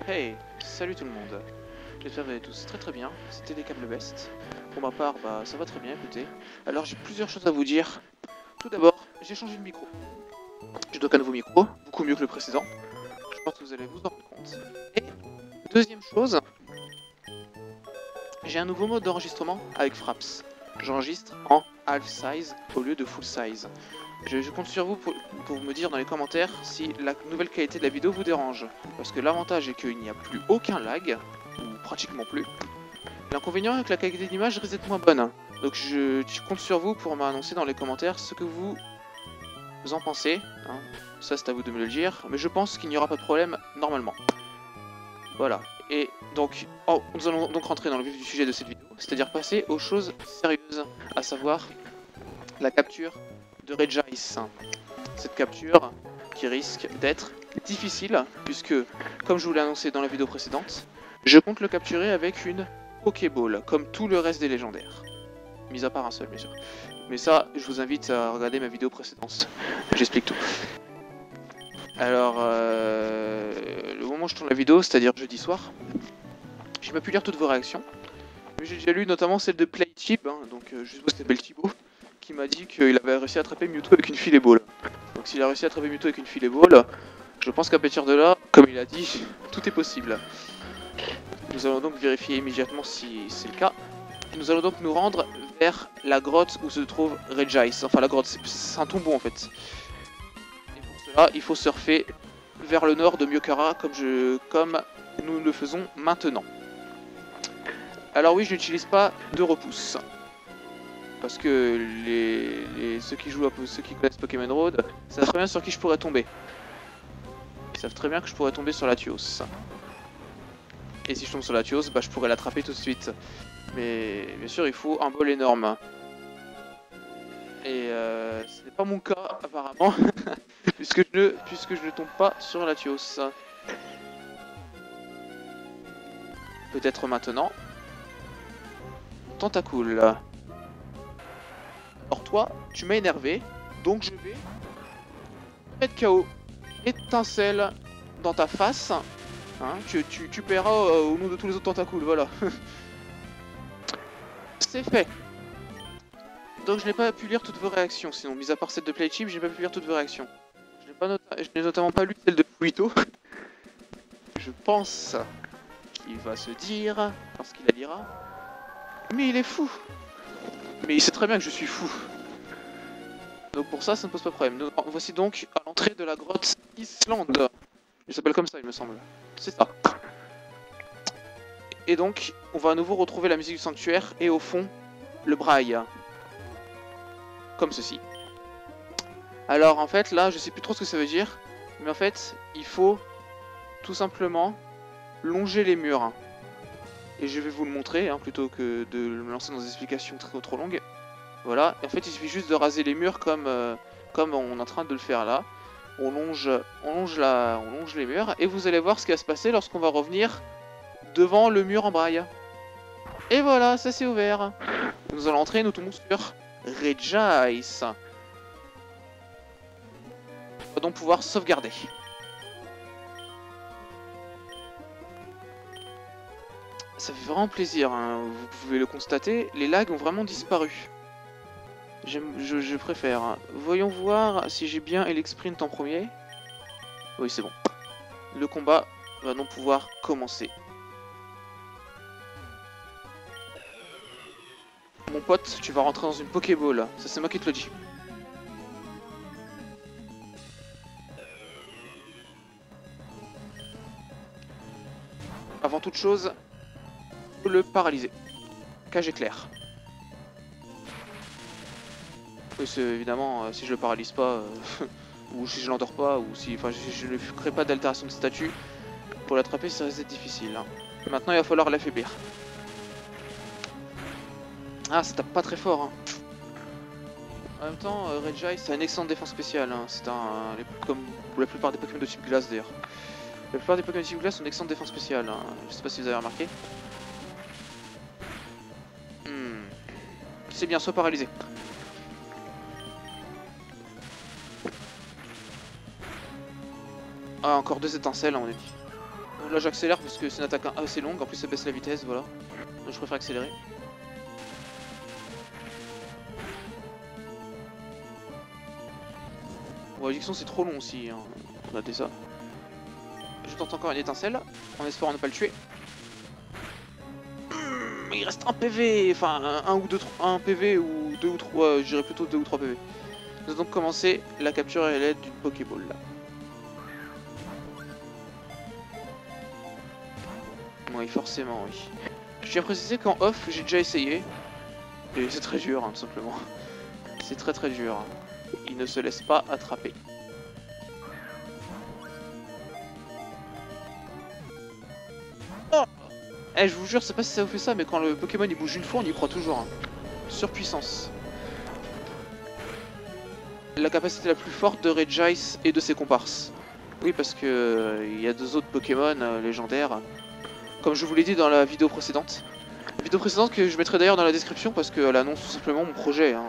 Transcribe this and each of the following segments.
Hey, salut tout le monde. J'espère que vous allez tous très bien. C'était les câbles best. Pour ma part, ça va très bien, écoutez. Alors j'ai plusieurs choses à vous dire. Tout d'abord, j'ai changé de micro. Je dois un nouveau micro, beaucoup mieux que le précédent. Je pense que vous allez vous en rendre compte. Et deuxième chose, j'ai un nouveau mode d'enregistrement avec Fraps. J'enregistre en half size au lieu de full size. Je compte sur vous pour me dire dans les commentaires si la nouvelle qualité de la vidéo vous dérange. Parce que l'avantage est qu'il n'y a plus aucun lag, ou pratiquement plus. L'inconvénient est que la qualité d'image risque d'être moins bonne. Donc je compte sur vous pour m'annoncer dans les commentaires ce que vous en pensez. Hein. Ça c'est à vous de me le dire, mais je pense qu'il n'y aura pas de problème normalement. Voilà. Et donc, nous allons donc rentrer dans le vif du sujet de cette vidéo, c'est-à-dire passer aux choses sérieuses, à savoir la capture de Regice. Cette capture qui risque d'être difficile, puisque, comme je vous l'ai annoncé dans la vidéo précédente, je compte le capturer avec une Pokéball, comme tout le reste des légendaires. Mis à part un seul, bien sûr. Mais ça, je vous invite à regarder ma vidéo précédente. J'explique tout. Alors, le moment où je tourne la vidéo, c'est-à-dire jeudi soir, j'ai pas pu lire toutes vos réactions. Mais j'ai déjà lu notamment celle de Playtip, hein, donc je suppose que c'est Thibaut, qui m'a dit qu'il avait réussi à attraper Mewtwo avec une filet ball. Donc s'il a réussi à attraper Mewtwo avec une filet ball, je pense qu'à partir de là, comme il a dit, tout est possible. Nous allons donc vérifier immédiatement si c'est le cas. Nous allons donc nous rendre vers la grotte où se trouve Regice. Enfin la grotte, c'est un tombeau en fait. Et pour cela, il faut surfer vers le nord de Myokara comme nous le faisons maintenant. Alors oui, je n'utilise pas de repousse. Parce que ceux qui connaissent Pokémon Road savent très bien sur qui je pourrais tomber. Ils savent très bien que je pourrais tomber sur Latios. Et si je tombe sur Latios, je pourrais l'attraper tout de suite. Mais bien sûr, il faut un bol énorme. Et ce n'est pas mon cas apparemment, puisque je ne tombe pas sur Latios. Peut-être maintenant. Tentacool. Alors toi, tu m'as énervé, donc je vais mettre KO. Étincelle dans ta face. Hein, tu paieras au nom de tous les autres tentacoules, voilà. C'est fait. Donc je n'ai pas pu lire toutes vos réactions, sinon, mis à part celle de Playchip, je n'ai pas pu lire toutes vos réactions. Je n'ai notamment pas lu celle de Fluito. Je pense qu'il va se dire, parce qu'il la lira, mais il est fou. Mais il sait très bien que je suis fou. Donc pour ça ne pose pas de problème. Nous voici donc à l'entrée de la grotte Islande. Il s'appelle comme ça, il me semble. C'est ça. Et donc, on va à nouveau retrouver la musique du sanctuaire et au fond, le braille. Comme ceci. Alors en fait, là, je sais plus trop ce que ça veut dire. Mais en fait, il faut tout simplement longer les murs. Et je vais vous le montrer, hein, plutôt que de me lancer dans des explications trop longues. Voilà, et en fait il suffit juste de raser les murs comme on est en train de le faire là. On longe les murs et vous allez voir ce qui va se passer lorsqu'on va revenir devant le mur en braille. Et voilà, ça s'est ouvert. Nous allons entrer, nous tombons sur Regice. On va donc pouvoir sauvegarder. Ça fait vraiment plaisir, hein. Vous pouvez le constater, les lags ont vraiment disparu. Je préfère. Voyons voir si j'ai bien Elix Sprint en premier. Oui, c'est bon. Le combat va donc pouvoir commencer. Mon pote, tu vas rentrer dans une Pokéball. Ça, c'est moi qui te le dis. Avant toute chose, faut le paralyser. Cage éclair. Oui, c'est évidemment, si je le paralyse pas, ou si je l'endors pas, ou si, enfin, je ne crée pas d'altération de statut, pour l'attraper, ça risque d'être difficile. Hein. Maintenant, il va falloir l'affaiblir. Ah, ça tape pas très fort. Hein. En même temps, Regice a une excellente défense spéciale. Hein. C'est comme pour la plupart des Pokémon de type glace d'ailleurs. La plupart des Pokémon de type glace ont une excellente défense spéciale. Hein. Je sais pas si vous avez remarqué. C'est bien, soit paralysé. Ah, encore deux étincelles, on est dit. Là j'accélère parce que c'est une attaque assez longue, en plus ça baisse la vitesse, voilà. Donc je préfère accélérer. Bon, l'éjection c'est trop long aussi, hein. Notez ça. Je tente encore une étincelle, en espérant ne pas le tuer. Il reste un PV, enfin un ou deux, un PV ou 2 ou 3, je dirais plutôt 2 ou 3 PV. Nous allons donc commencer la capture à l'aide d'une Pokéball là. Oui, forcément, oui. Je tiens à préciser qu'en off, j'ai déjà essayé. Et c'est très dur, hein, tout simplement. C'est très très dur. Il ne se laisse pas attraper. Oh, eh, je vous jure, je sais pas si ça vous fait ça, mais quand le Pokémon il bouge une fois, on y croit toujours. Hein. Surpuissance. La capacité la plus forte de Regice et de ses comparses. Oui, parce que il y a 2 autres Pokémon légendaires. Comme je vous l'ai dit dans la vidéo précédente. La vidéo précédente que je mettrai d'ailleurs dans la description parce qu'elle annonce tout simplement mon projet. Hein.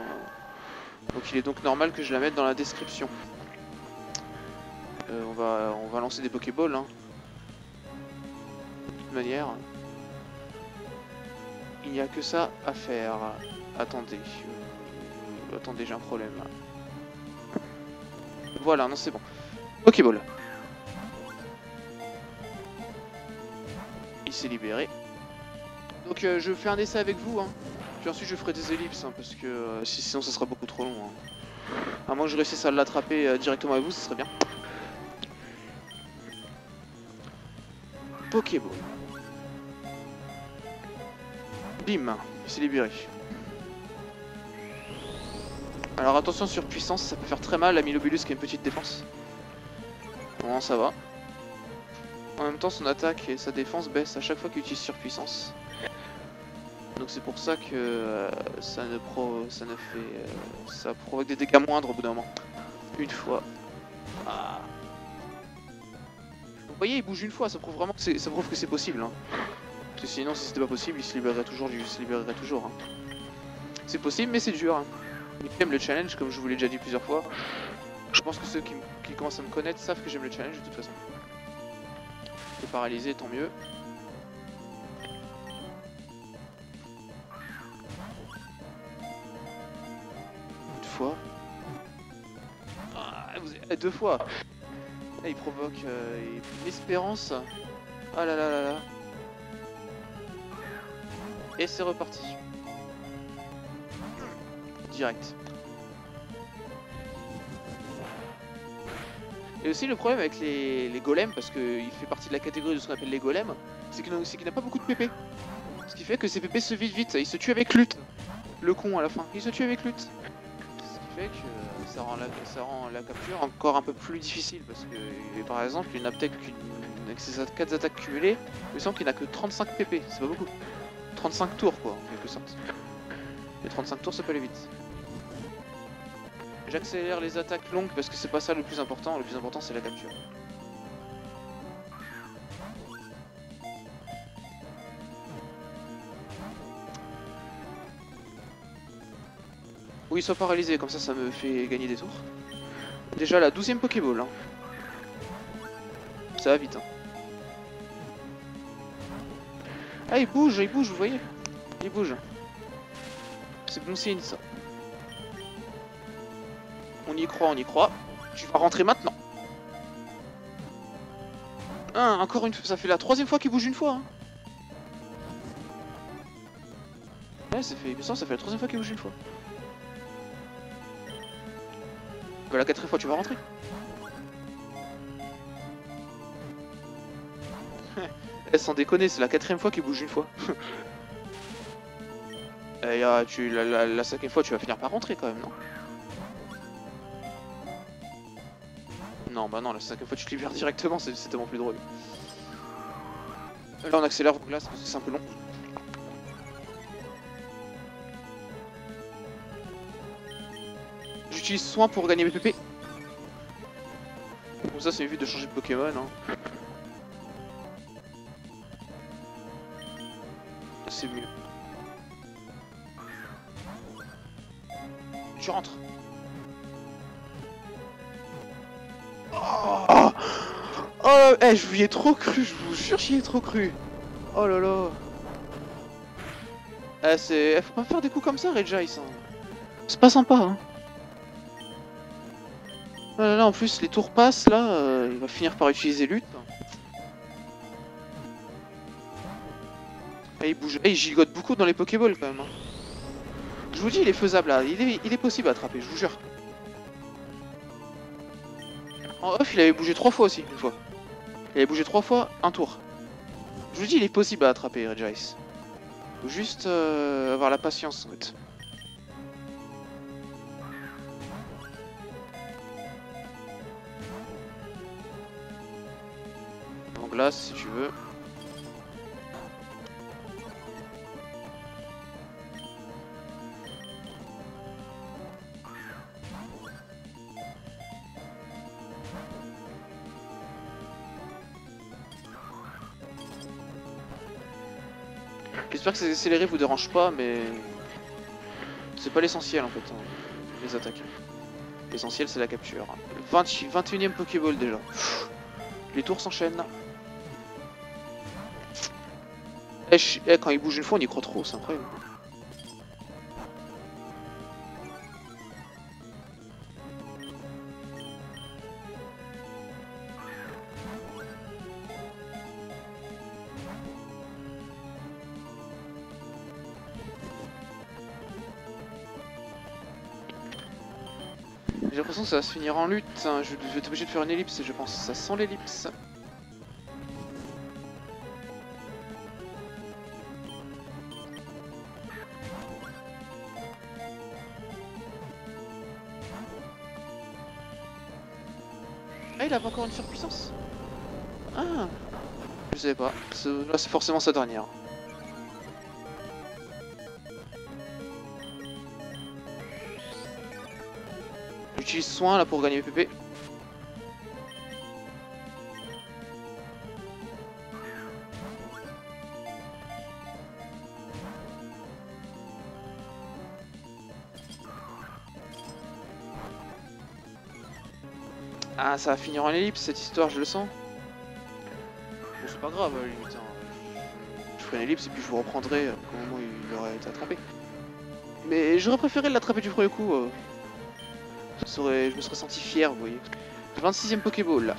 Donc il est donc normal que je la mette dans la description. On va lancer des Pokéballs. Hein. De toute manière. Il n'y a que ça à faire. Attendez. Attendez, j'ai un problème. Voilà, non c'est bon. Pokéball. Il s'est libéré. Donc je fais un essai avec vous. Hein. Puis ensuite je ferai des ellipses. Hein, parce que sinon ça sera beaucoup trop long. Hein. À moins que je réussisse à l'attraper directement avec vous, ce serait bien. Pokéball. Bim, il s'est libéré. Alors attention sur puissance, ça peut faire très mal à Milobulus qui a une petite défense. Bon, ça va. En même temps, son attaque et sa défense baissent à chaque fois qu'il utilise surpuissance. Donc c'est pour ça que ça provoque des dégâts moindres au bout d'un moment. Une fois. Ah. Vous voyez, il bouge une fois, ça prouve vraiment que c'est possible. Hein. Parce que sinon, si c'était pas possible, il se libérerait toujours. Hein. C'est possible, mais c'est dur. Hein. J'aime le challenge, comme je vous l'ai déjà dit plusieurs fois. Je pense que ceux qui commencent à me connaître savent que j'aime le challenge de toute façon. Et paralysé, tant mieux. Une fois. Ah, 2 fois. Là, il provoque une espérance. Ah là là là là. Et c'est reparti. Direct. Et aussi le problème avec les golems, parce qu'il fait partie de la catégorie de ce qu'on appelle les golems, c'est qu'il n'a pas beaucoup de PP. Ce qui fait que ses PP se vident vite, il se tue avec lutte. Le con à la fin, il se tue avec lutte. Ce qui fait que ça rend la capture encore un peu plus difficile, parce que par exemple une Aptec avec ses 4 attaques cumulées, il me semble qu'il n'a que 35 PP, c'est pas beaucoup. 35 tours quoi, en quelque sorte. Les 35 tours ça peut aller vite. J'accélère les attaques longues parce que c'est pas ça le plus important c'est la capture. Oui, soit paralysé, comme ça me fait gagner des tours. Déjà la 12e Pokéball. Hein. Ça va vite. Hein. Ah il bouge, vous voyez. Il bouge. C'est bon signe ça. On y croit. Tu vas rentrer maintenant. Ah, encore une fois, ça fait la 3e fois qu'il bouge une fois. Hein. Ouais, ça fait la 3e fois qu'il bouge une fois. Bah, la 4e fois, tu vas rentrer. Eh, sans déconner, c'est la 4e fois qu'il bouge une fois. Et la 5e fois, tu vas finir par rentrer quand même, non? Non, bah non, la 5e fois tu te libères directement, c'est tellement plus drôle. Là on accélère vos glaces parce que c'est un peu long. J'utilise soin pour gagner mes PP. Comme ça, ça m'évite de changer de Pokémon. Hein. C'est mieux. Tu rentres. Oh, Oh, eh, je vous y ai trop cru, je vous jure, j'y ai trop cru. Oh là là. Eh, c'est... Faut pas faire des coups comme ça, Regice. Hein. C'est pas sympa, hein. Oh là là, en plus, les tours passent, là, il va finir par utiliser lutte. Et il bouge. Et il gigote beaucoup dans les Pokéballs, quand même. Hein. Je vous dis, il est faisable, là. Il est possible à attraper, je vous jure. En off, il avait bougé 3 fois aussi, une fois. Il avait bougé 3 fois, un tour. Je vous dis, il est possible à attraper, Regice. Faut juste avoir la patience, en fait. En glace, si tu veux. J'espère que ces accélérés vous dérangent pas, mais c'est pas l'essentiel en fait, hein, les attaques. L'essentiel c'est la capture. 21ème Pokéball déjà. Les tours s'enchaînent. Quand il bouge une fois on y croit trop, c'est incroyable. J'ai l'impression que ça va se finir en lutte, hein. Je vais être obligé de faire une ellipse, je pense. Ça sent l'ellipse. Ah, il avait encore une surpuissance. Ah, je savais pas. Là, c'est forcément sa dernière. J'utilise soin là pour gagner PP. Ah, ça va finir en ellipse cette histoire, je le sens. Bon, c'est pas grave, à la limite. Hein. Je ferai une ellipse et puis je vous reprendrai au moment où il aurait été attrapé. Mais j'aurais préféré l'attraper du premier coup. Je me serais senti fier, vous voyez. 26ème Pokéball là.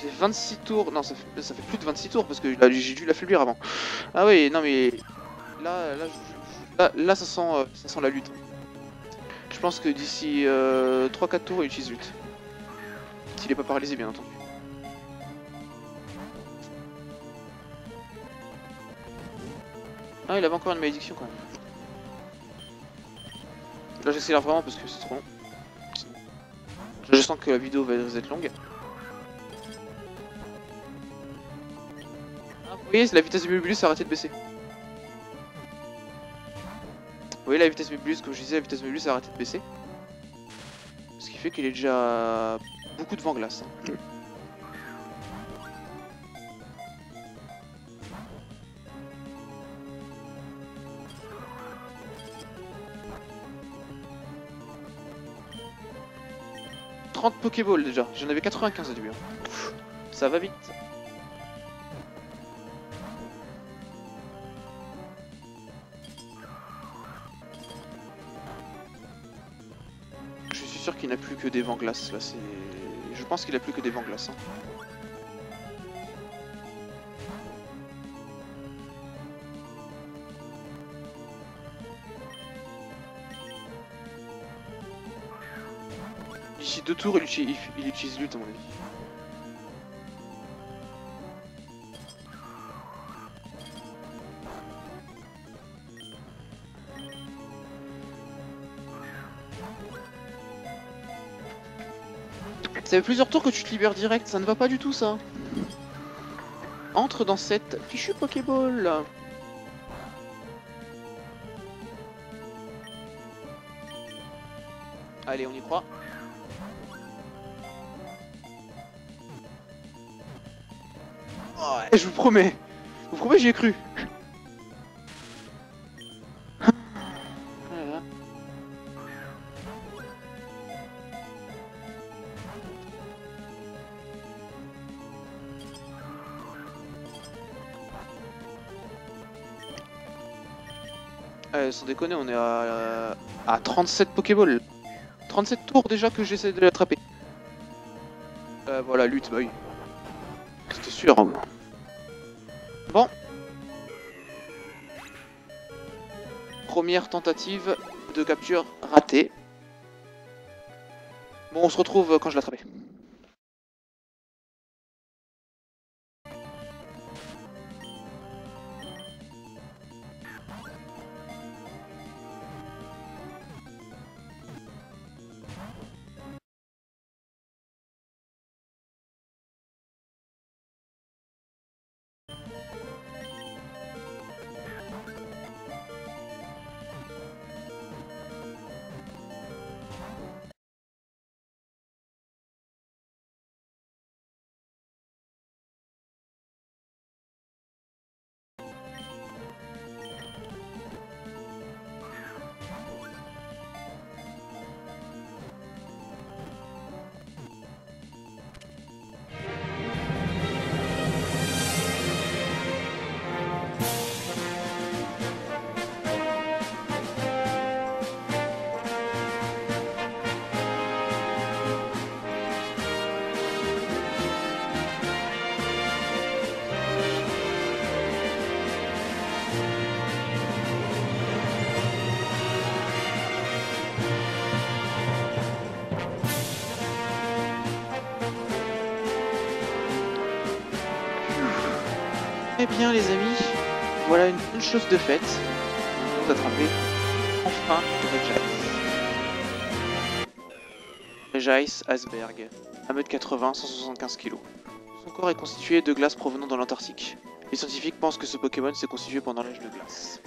J'ai 26 tours. Non, ça fait plus de 26 tours parce que j'ai dû l'affaiblir avant. Ah oui, non mais. Là, ça sent la lutte. Je pense que d'ici 3-4 tours, il utilise lutte. S'il est pas paralysé, bien entendu. Ah, il avait encore une malédiction quand même. Là, j'accélère vraiment parce que c'est trop long. Je sens que la vidéo va être longue. Ah, vous voyez, la vitesse de Mubulus a arrêté de baisser. Vous voyez, la vitesse de Mubulus, comme je disais, la vitesse de Mubulus a arrêté de baisser. Ce qui fait qu'il est déjà beaucoup de vent glace. Hein. 30 Pokéballs déjà, j'en avais 95 au début. Hein. Ça va vite. Je suis sûr qu'il n'a plus que des vents glaces là, c'est. Je pense qu'il a plus que des vents glaces. Hein. D'ici 2 tours, il utilise lutte à mon avis. Ça fait plusieurs tours que tu te libères direct, ça ne va pas du tout ça. Entre dans cette fichue Pokéball. Allez, on y croit. Oh, je vous promets. Je vous promets, j'y ai cru. Voilà. Sans déconner, on est à 37 Pokéballs. 37 tours déjà que j'essaie de l'attraper. Voilà, lutte, bah oui. C'était sûr. Hein. Bon. Première tentative de capture ratée. Bon, on se retrouve quand je l'attrape. Eh bien les amis, voilà une bonne chose de faite. Nous avons attrapé enfin Regice Asberg, 1m80, 175 kg. Son corps est constitué de glace provenant de l'Antarctique. Les scientifiques pensent que ce Pokémon s'est constitué pendant l'âge de glace.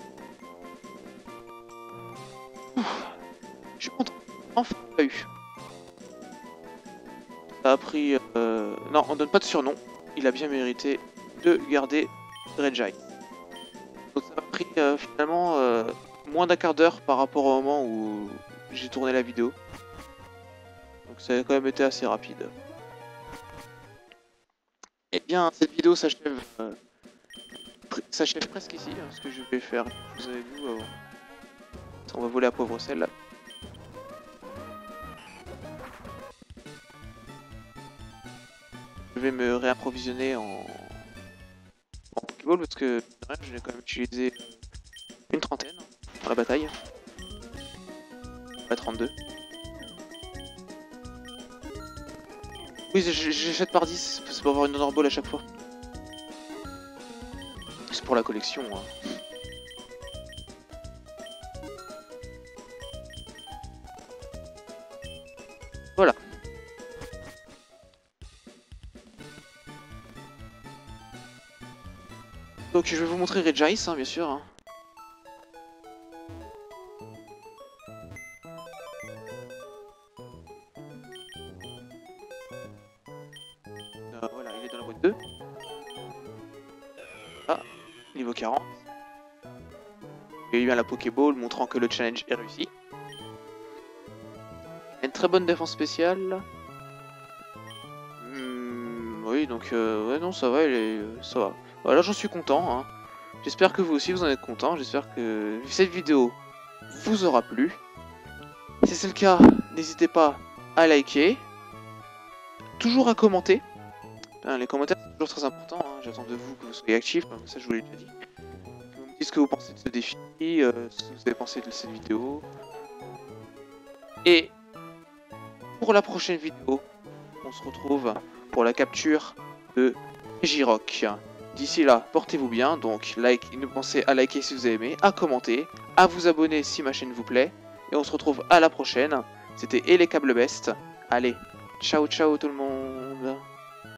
Je suis content, enfin on l'a eu. Ça a pris... Non, on donne pas de surnom, il a bien mérité de garder Regice. Donc ça a pris finalement moins d'un quart d'heure par rapport au moment où j'ai tourné la vidéo. Donc ça a quand même été assez rapide. Et bien cette vidéo s'achève presque ici. Hein, ce que je vais faire, vous avez vu, on va voler à pauvre sel. Je vais me réapprovisionner en Pokéball parce que je l'ai quand même utilisé une trentaine dans la bataille. Pas 32. Oui, j'achète par 10, c'est pour avoir une Honor Ball à chaque fois. C'est pour la collection. Hein. Voilà. Donc je vais vous montrer Regice, hein, bien sûr. Hein. Voilà, il est dans la boîte 2. Ah, niveau 40. Il y a eu un la Pokéball montrant que le challenge est réussi. Il a une très bonne défense spéciale. Oui, donc ouais, non, ça va, ça va. Voilà, j'en suis content. Hein. J'espère que vous aussi vous en êtes content. J'espère que cette vidéo vous aura plu. Si c'est le cas, n'hésitez pas à liker, toujours à commenter. Les commentaires c'est toujours très important. Hein. J'attends de vous que vous soyez actifs, comme ça je vous l'ai déjà dit. Que vous me dites ce que vous pensez de ce défi, ce que vous avez pensé de cette vidéo. Et pour la prochaine vidéo, on se retrouve pour la capture de Regirock. D'ici là, portez-vous bien, donc ne pensez à liker si vous avez aimé, à commenter, à vous abonner si ma chaîne vous plaît, et on se retrouve à la prochaine. C'était Elekable Best. Allez, ciao ciao tout le monde.